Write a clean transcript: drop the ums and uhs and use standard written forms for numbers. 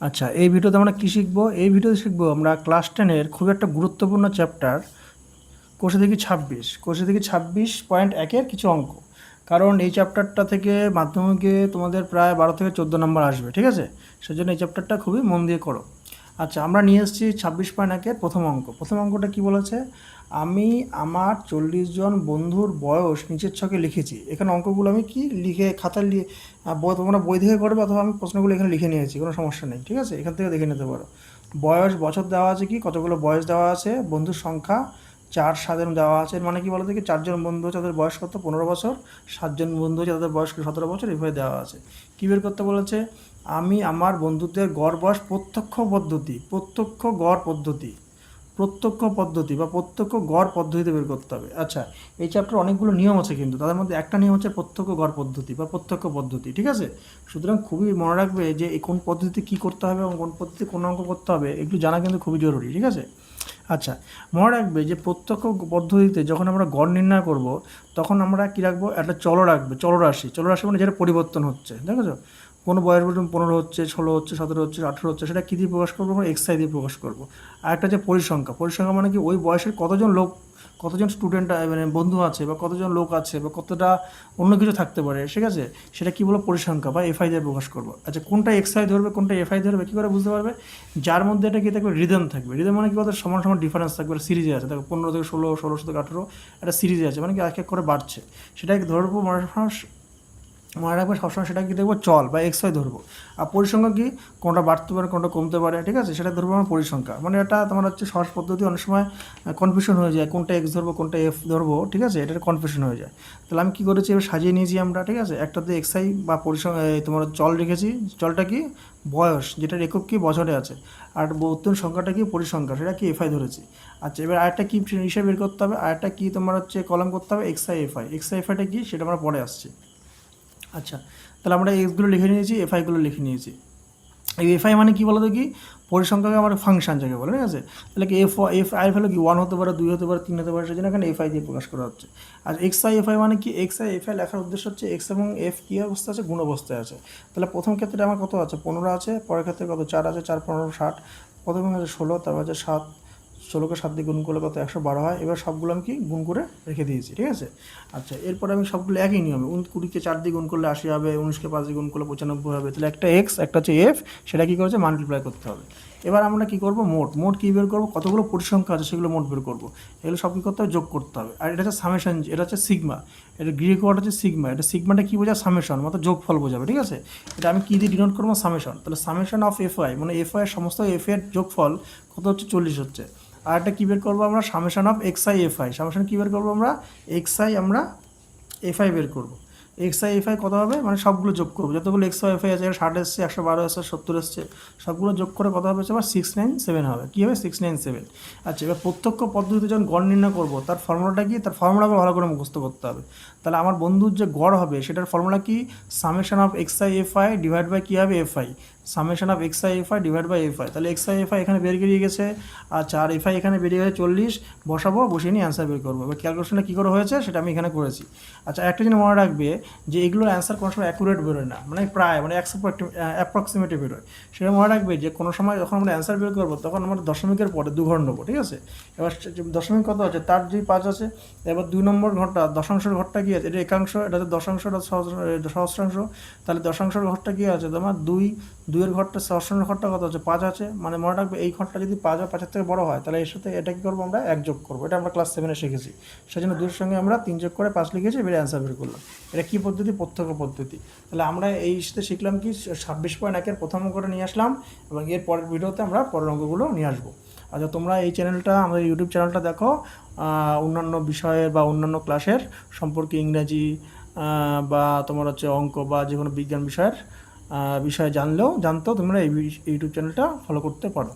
আচ্ছা, এই ভিডিওতে আমরা কী শিখবো? এই ভিডিওতে শিখবো আমরা ক্লাস 10-এর খুব একটা গুরুত্বপূর্ণ চ্যাপ্টার কোষে থেকে 26.1-এর কিছু অঙ্ক। কারণ এই চ্যাপ্টারটা থেকে মাধ্যমিকে তোমাদের প্রায় 12 থেকে 14 নম্বর আসবে, ঠিক আছে? সেজন্য এই চ্যাপ্টারটা খুবই মন দিয়ে করো। আচ্ছা, আমরা নিয়ে এসেছি 26.1-এর প্রথম অঙ্ক। প্রথম অঙ্কটা কি বলেছে? আমি আমার 40 জন বন্ধুর বয়স নিচের ছকে লিখেছি। এখানে অঙ্কগুলো আমি কি লিখে খাতায় তোমরা বই থেকে করবে, অথবা আমি প্রশ্নগুলো এখানে লিখে নিয়েছি, কোনো সমস্যা নেই, ঠিক আছে? এখান থেকে দেখে নিতে পারো। বয়স, বছর দেওয়া আছে, কি কতগুলো বয়স দেওয়া আছে, বন্ধুর সংখ্যা 4 7 দেওয়া আছে। এর মানে কি বলো দেখি, 4জন বন্ধু আছে, তাদের বয়স কত? 15 বছর। 7জন বন্ধু আছে, তাদের বয়স 17 বছর, এভাবে দেওয়া আছে। কী বের করতে বলেছে? আমি আমার বন্ধুদের গড় বয়স প্রত্যক্ষ পদ্ধতি বা প্রত্যক্ষ গড় পদ্ধতিতে বের করতে হবে। আচ্ছা, এই চ্যাপ্টার অনেকগুলো নিয়ম আছে, কিন্তু তাদের মধ্যে একটা নিয়ম হচ্ছে প্রত্যক্ষ গড় পদ্ধতি বা প্রত্যক্ষ পদ্ধতি, ঠিক আছে? সুতরাং খুবই মনে রাখবে যে এই কোন পদ্ধতিতে কী করতে হবে এবং কোন পদ্ধতিতে কোন অঙ্ক করতে হবে, এগুলো জানা কিন্তু খুবই জরুরি, ঠিক আছে? আচ্ছা, মনে রাখবে যে প্রত্যক্ষ পদ্ধতিতে যখন আমরা গড় নির্ণয় করব, তখন আমরা কী রাখবো? একটা চলরাশি মানে যেটা পরিবর্তন হচ্ছে, দেখেছো? কোনো বয়স বলুন 15 হচ্ছে, 16 হচ্ছে, 17 হচ্ছে, 18 হচ্ছে, সেটা কী দিয়ে প্রকাশ করবো? আমরা এক্সআই দিয়ে প্রকাশ করবো। আর একটা হচ্ছে পরিসংখ্যা মানে কি, ওই বয়সের কতজন স্টুডেন্ট মানে বন্ধু আছে, বা কতজন লোক আছে, বা কতটা অন্য কিছু থাকতে পারে, ঠিক আছে? সেটা কী বলো? পরিসংখ্যা বা এফআই দিয়ে প্রকাশ করবো। আচ্ছা, কোনটা এক্সআই ধরবে, কোনটা এফআই ধরবে, কী করে বুঝতে পারবে? যার মধ্যে এটা কী থাকবে? রিদম থাকবে। রিদম মানে কি বলতে, সমান সমান ডিফারেন্স থাকবে, সিরিজে আছে, দেখো 15 থেকে 16, 16 থেকে 18, একটা সিরিজে আছে, মানে কি এক এক করে বাড়ছে। সেটাকে ধরবো, মনে রাখবে সবসময় সেটা কি দেখবো? চল বা এক্সওয়াই ধরবো। আর পরিসংখ্যা কি, কোনটা বাড়তে পারে, কোনটা কমতে পারে, ঠিক আছে? সেটা ধরবো আমরা পরিসংখ্যা। মানে এটা তোমার হচ্ছে সহজ পদ্ধতি, অনেক সময় কনফিউশন হয়ে যায়, কোনটা এক্স ধরবো কোনটা এফ ধরবো, ঠিক আছে? এটা কনফিউশন হয়ে যায়। তাহলে আমি কী করেছি, এবার সাজিয়ে নিয়েছি আমরা, ঠিক আছে? একটাতে এক্সআই বা তোমার চল রেখেছি। চলটা কি? বয়স, যেটার একক কি? বছরে আছে। আর বর্তমান সংখ্যাটা কি? পরিসংখ্যা, সেটা কি? এফআই ধরেছি। আচ্ছা, এবার আরেকটা কি হিসাবে বের করতে হবে, আরেকটা কি তোমার হচ্ছে কলম করতে হবে? এক্সআইএফআইটা কি সেটা আমরা পরে আসছি। আচ্ছা, তাহলে আমরা এক্সগুলো লিখে নিয়েছি, এফআইগুলো লিখে নিয়েছি। এই এফআই মানে কি বলো তো, কি পরিসংখ্যাকে আমার ফাংশন যাকে বলে, ঠিক আছে? তাহলে কি এফআই ভ্যালু কি 1 হতে পারে, 2 হতে পারে, 3 হতে পারে, সেজন্য এখানে এফআই দিয়ে প্রকাশ করা হচ্ছে। আর এফআই মানে কি? এফআই লেখার উদ্দেশ্য হচ্ছে এক্স এবং এফ কী অবস্থা আছে? গুণ অবস্থায় আছে। তাহলে প্রথম ক্ষেত্রে আমার কত আছে? 15 আছে। পরের ক্ষেত্রে কত? 4 আছে, 4 15 60। প্রথমে আছে 16, তারপর আছে 7। 16কে 7 দিয়ে গুণ করলে কত? 112 হয়। এবার সবগুলো আমি কি গুণ করে রেখে দিয়েছি, ঠিক আছে? আচ্ছা, এরপরে আমি সবগুলো একই নিয়মে 20কে 4 দিয়ে গুণ করলে 80 হবে, 19কে 5 দিয়ে গুণ করলে 95 হবে। তাহলে একটা এক্স, একটা হচ্ছে এফ, সেটা কী করেছে? মাল্টিপ্লাই করতে হবে। এবার আমরা কী করবো? মোট কী বের করবো? কতগুলো পরিসংখ্যা আছে সেগুলো মোট বের করবো। এগুলো সব কী করতে হবে? যোগ করতে হবে। আর এটা হচ্ছে সামেশন, এটা হচ্ছে সিগমা। এটা গ্রিক ওয়ার্ড হচ্ছে সিগমা। এটা সিগমাটা কী বোঝায়? সামেশন, মানে যোগফল বোঝাবে, ঠিক আছে? এটা আমি কী দিয়ে ডিনোট করবো? সামেশন। তাহলে সামেশন অফ এফআই মানে এফআই সমস্ত এফ এর যোগফল কত হচ্ছে? 40 হচ্ছে। আর একটা কী বের করবো আমরা? Summation of x i f i. Summation কী বের করবো আমরা? এফআই বের করবো। এফআই কত হবে? মানে সবগুলো যোগ করবো, যতগুলো এফআই আছে, 60 এসছে, 112 এসছে, 70 এসছে, সবগুলো যোগ করে কত হবে? আবার 697 হবে। কী হবে? 697। আচ্ছা, এবার প্রত্যক্ষ পদ্ধতিতে যখন গড় নির্ণয় করবো, তার ফর্মুলাটা কি? তার ফর্মুলাকে ভালো করে মুখস্থ করতে হবে। তাহলে আমার বন্ধুর যে গড় হবে সেটার ফর্মুলা কি? Summation of FI divide by কী হবে? FI. Summation of FI divide by FI. তাহলে এফআই এখানে বেরিয়ে গেছে। আচ্ছা, আর এফআই এখানে বেরিয়ে গেছে 40। বসিয়ে নিয়ে অ্যান্সার বের করবো। এবার ক্যালকুলেশনটা কী করে হয়েছে সেটা আমি এখানে করেছি। আচ্ছা, একটা জিনিস মনে রাখবে যে এগুলোর অ্যান্সার কোনো সময় অ্যাকুরেট বেরোয় না, মানে প্রায় মানে অ্যাপ্রক্সিমেটে বেরোয়। সেটা মনে রাখবে যে কোনো সময় যখন আমরা অ্যান্সার বের করবো, তখন আমরা দশমিকের পরে 2 ঘর নেবো, ঠিক আছে? এবার দশমিক কত আছে? তার যে 5 আছে। এবার 2 নম্বর ঘরটা, দশাংশের ঘরটা কী আছে? এটা একাংশ, এটা হচ্ছে দশাংশ, এটা সহস্রাংশ। তাহলে দশাংশের ঘরটা কী আছে তোমার? 2 এর ঘরটা, সহস্রাংশের ঘরটা কত আছে? 5 আছে। মানে মনে রাখবে এই ঘরটা যদি 5 আর 5-এর থেকে বড় হয়, তাহলে এর সাথে এটা কী করবো? আমরা 1 যোগ করবো। এটা আমরা ক্লাস 7-এ শিখেছি। সেজন্য 2-এর সঙ্গে আমরা 3 যোগ করে 5 লিখেছি, এবারে অ্যান্সার বের করলাম। এটা কী পদ্ধতি? প্রত্যক্ষ পদ্ধতি। তাহলে আমরা এই সাথে শিখলাম কি? 26.1-এর প্রথম অঙ্কটা নিয়ে আসলাম, এবং এর পরের ভিডিওতে আমরা পরের অঙ্কগুলো নিয়ে আসবো। আচ্ছা, তোমরা এই চ্যানেলটা, আমাদের ইউটিউব চ্যানেলটা দেখো, অন্যান্য বিষয়ের বা অন্যান্য ক্লাসের সম্পর্কে, ইংরাজি বা তোমার হচ্ছে অঙ্ক বা যে কোনো বিজ্ঞান বিষয়ের বিষয়ে জানতেও তোমরা এই ইউটিউব চ্যানেলটা ফলো করতে পারো।